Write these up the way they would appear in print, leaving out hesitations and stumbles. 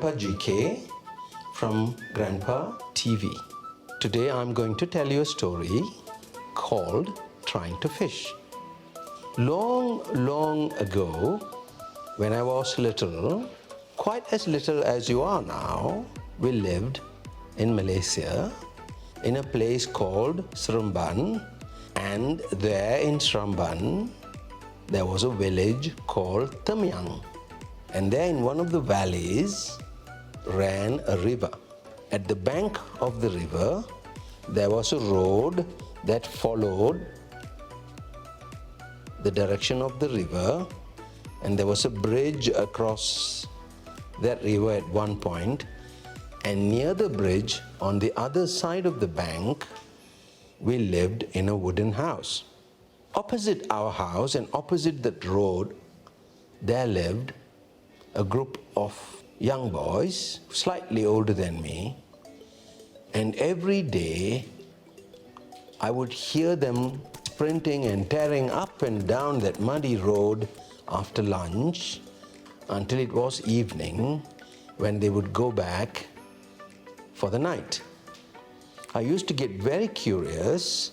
Grandpa GK from Grandpa TV. Today I'm going to tell you a story called Trying to Fish. Long ago, when I was little, quite as little as you are now, we lived in Malaysia in a place called Seremban, and there in Seremban there was a village called Temyang, and there in one of the valleys ran a river. At the bank of the river there was a road that followed the direction of the river, and there was a bridge across that river at one point, and near the bridge on the other side of the bank we lived in a wooden house. Opposite our house and opposite that road there lived a group of young boys slightly older than me, and every day I would hear them sprinting and tearing up and down that muddy road after lunch until it was evening, when they would go back for the night. I used to get very curious,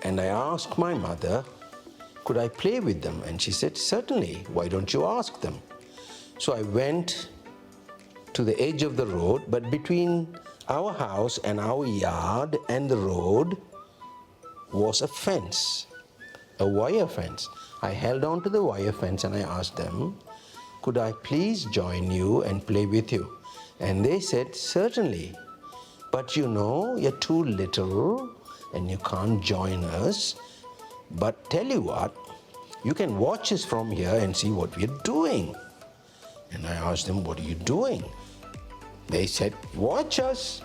and I asked my mother, could I play with them? And she said, certainly, why don't you ask them? So I went to the edge of the road, but between our house and our yard and the road was a fence, a wire fence. I held on to the wire fence and I asked them, could I please join you and play with you? And they said, certainly, but you know, you're too little and you can't join us. But tell you what, you can watch us from here and see what we're doing. And I asked them, what are you doing? They said, watch us.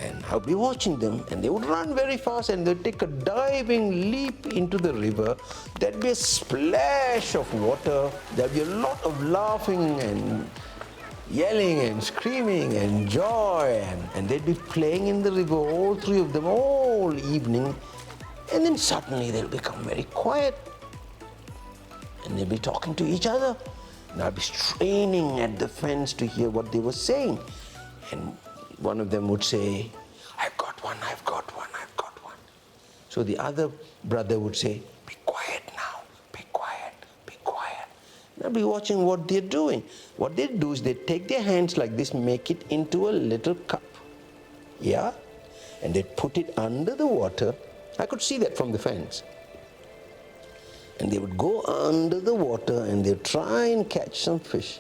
And I'll be watching them, and they would run very fast and they'd take a diving leap into the river. There'd be a splash of water, there'd be a lot of laughing and yelling and screaming and joy, and they'd be playing in the river, all three of them, all evening. And then suddenly they'll become very quiet and they'll be talking to each other, and I'll be straining at the fence to hear what they were saying. And one of them would say, I've got one. So the other brother would say, be quiet now, be quiet. And I'll be watching what they're doing. What they do is they take their hands like this, make it into a little cup, yeah? And they put it under the water. I could see that from the fence. And they would go under the water and they'd try and catch some fish.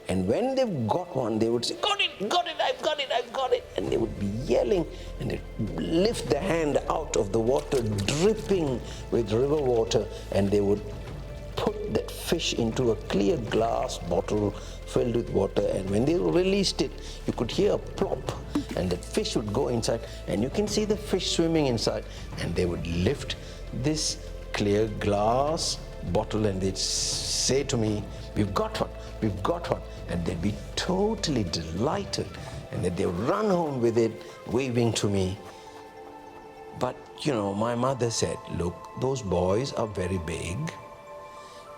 And when they've got one, they would say, got it, I've got it. And they would be yelling, and they'd lift the hand out of the water, dripping with river water, and they would put that fish into a clear glass bottle filled with water. And when they released it, you could hear a plop, and the fish would go inside, and you can see the fish swimming inside. And they would lift this clear glass bottle and they'd say to me, we've got one. And they'd be totally delighted, and then they'd run home with it, waving to me. But you know, my mother said, look, those boys are very big,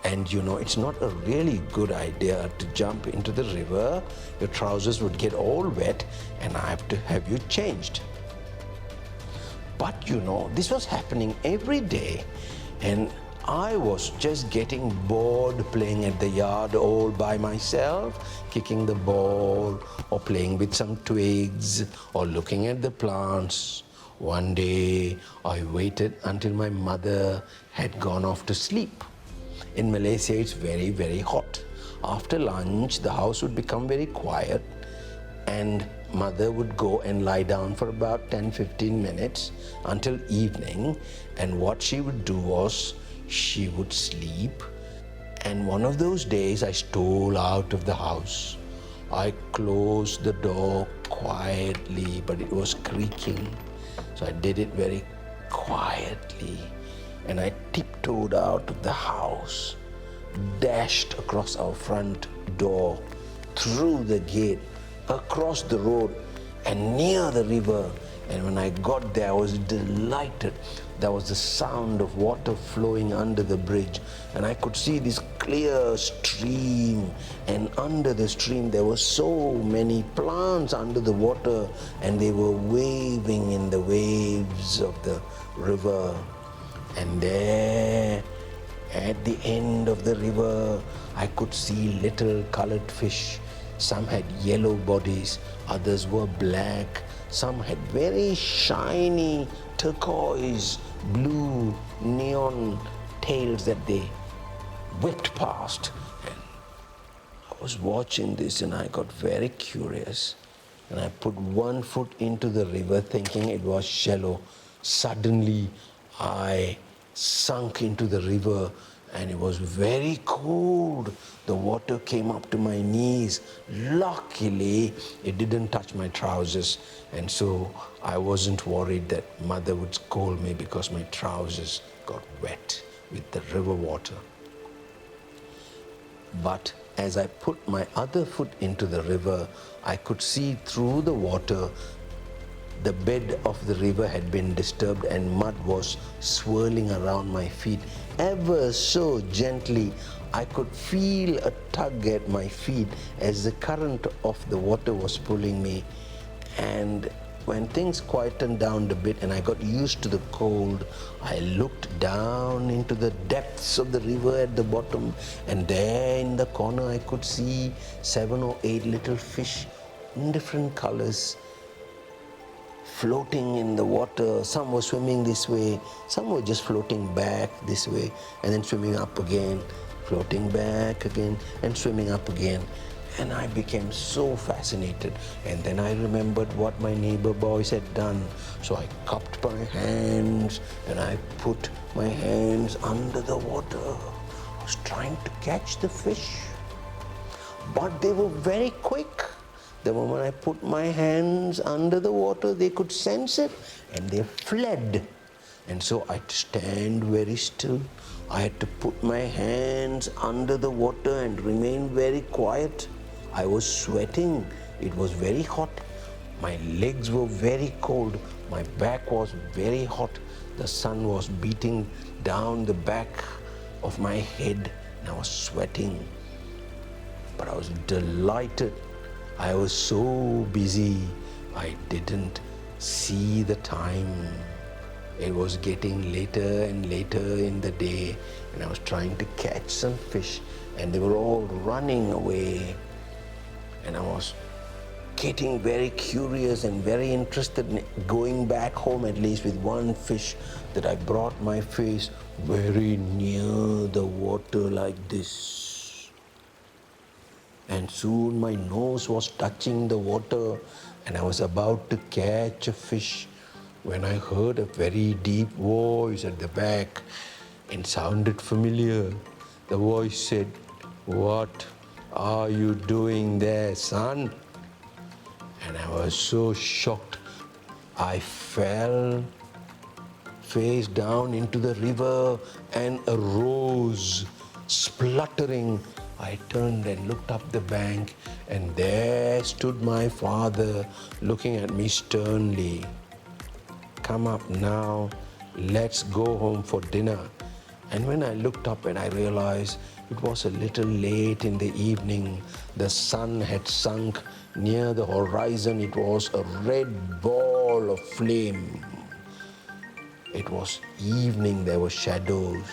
and you know, it's not a really good idea to jump into the river. Your trousers would get all wet and I have to have you changed. But you know, this was happening every day, and I was just getting bored playing at the yard all by myself, kicking the ball or playing with some twigs or looking at the plants. One day I waited until my mother had gone off to sleep. In Malaysia it's very hot. After lunch the house would become very quiet, and mother would go and lie down for about 10-15 minutes until evening, and what she would do was she would sleep. And one of those days I stole out of the house. I closed the door quietly, but it was creaking, so I did it very quietly, and I tiptoed out of the house, dashed across our front door, through the gate, across the road, and near the river, And when I got there, I was delighted. There was the sound of water flowing under the bridge, and I could see this clear stream, and under the stream there were so many plants under the water, and they were waving in the waves of the river. And there at the end of the river, I could see little colored fish. Some had yellow bodies, others were black, some had very shiny turquoise, blue, neon tails that they whipped past. And I was watching this and I got very curious. And I put one foot into the river thinking it was shallow. Suddenly, I sunk into the river and it was very cold. The water came up to my knees. Luckily, it didn't touch my trousers, and so I wasn't worried that mother would scold me because my trousers got wet with the river water. But as I put my other foot into the river, I could see through the water. The bed of the river had been disturbed and mud was swirling around my feet. Ever so gently, I could feel a tug at my feet as the current of the water was pulling me. And when things quietened down a bit and I got used to the cold, I looked down into the depths of the river at the bottom, and there in the corner I could see 7 or 8 little fish in different colors, floating in the water. Some were swimming this way, some were just floating back this way, and then swimming up again, floating back again, and swimming up again. And I became so fascinated. And then I remembered what my neighbor boys had done. So I cupped my hands and I put my hands under the water. I was trying to catch the fish, but they were very quick. The moment I put my hands under the water, they could sense it and they fled. And so I had to stand very still. I had to put my hands under the water and remain very quiet. I was sweating. It was very hot. My legs were very cold. My back was very hot. The sun was beating down the back of my head and I was sweating. But I was delighted. I was so busy, I didn't see the time. It was getting later and later in the day, and I was trying to catch some fish, and they were all running away. And I was getting very curious and very interested in going back home, at least with one fish, that I brought my face very near the water like this. And soon my nose was touching the water and I was about to catch a fish when I heard a very deep voice at the back. It sounded familiar. The voice said, "What are you doing there, son?" And I was so shocked. I fell face down into the river and arose, spluttering. I turned and looked up the bank, and there stood my father looking at me sternly. "Come up now, let's go home for dinner." And when I looked up and I realized it was a little late in the evening, the sun had sunk near the horizon. It was a red ball of flame. It was evening, there were shadows.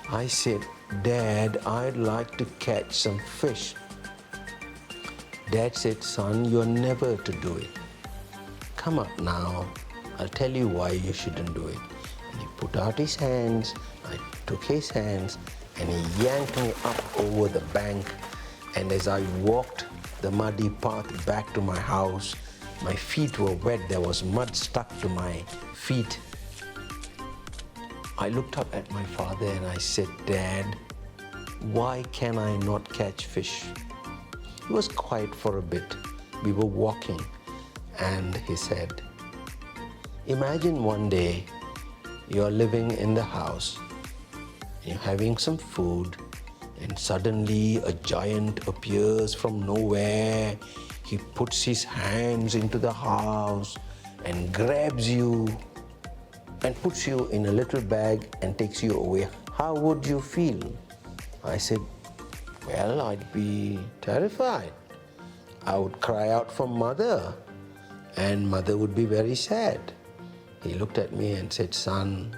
I said, "Dad, I'd like to catch some fish." Dad said, "Son, you're never to do it. Come up now. I'll tell you why you shouldn't do it." And he put out his hands. I took his hands and he yanked me up over the bank. And as I walked the muddy path back to my house, my feet were wet. There was mud stuck to my feet. I looked up at my father and I said, "Dad, why can I not catch fish?" He was quiet for a bit. We were walking and he said, "Imagine one day you're living in the house, you're having some food, and suddenly a giant appears from nowhere. he puts his hands into the house and grabs you and puts you in a little bag and takes you away. How would you feel? I said, well, I'd be terrified. I would cry out for mother, and mother would be very sad. He looked at me and said, son,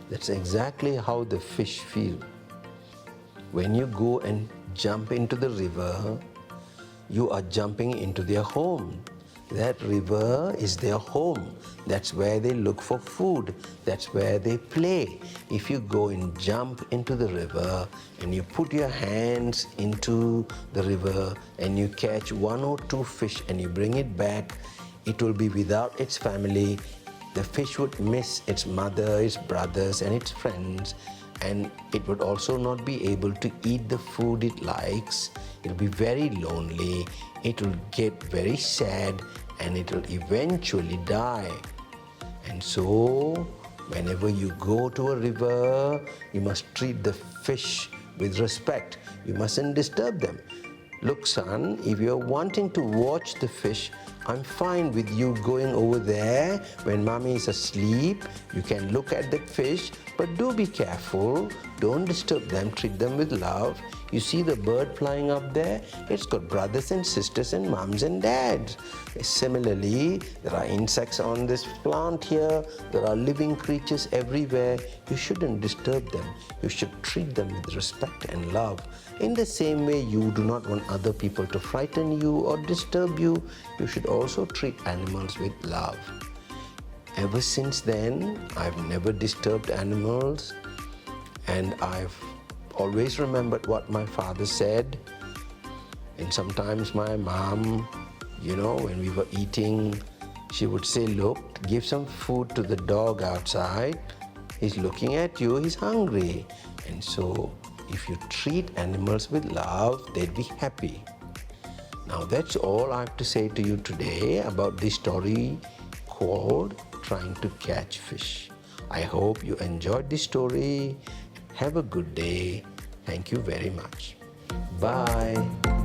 that's exactly how the fish feel. When you go and jump into the river, you are jumping into their home. That river is their home. That's where they look for food. That's where they play. If you go and jump into the river and you put your hands into the river and you catch 1 or 2 fish and you bring it back, it will be without its family. The fish would miss its mother, its brothers, and its friends, and it would also not be able to eat the food it likes. It will be very lonely, it will get very sad, and it will eventually die. And so, whenever you go to a river, you must treat the fish with respect. You mustn't disturb them. Look, son, if you're wanting to watch the fish, I'm fine with you going over there when mommy is asleep. You can look at the fish, but do be careful. Don't disturb them, treat them with love. You see the bird flying up there? It's got brothers and sisters and moms and dads. Similarly, there are insects on this plant here. There are living creatures everywhere. You shouldn't disturb them. You should treat them with respect and love. In the same way, you do not want other people to frighten you or disturb you. You should also treat animals with love. Ever since then, I've never disturbed animals, and I've always remembered what my father said. And sometimes my mom, when we were eating, she would say, look, give some food to the dog outside. He's looking at you, he's hungry. And so if you treat animals with love, they'd be happy. Now that's all I have to say to you today about this story called Trying to Catch Fish. I hope you enjoyed this story. Have a good day. Thank you very much. Bye.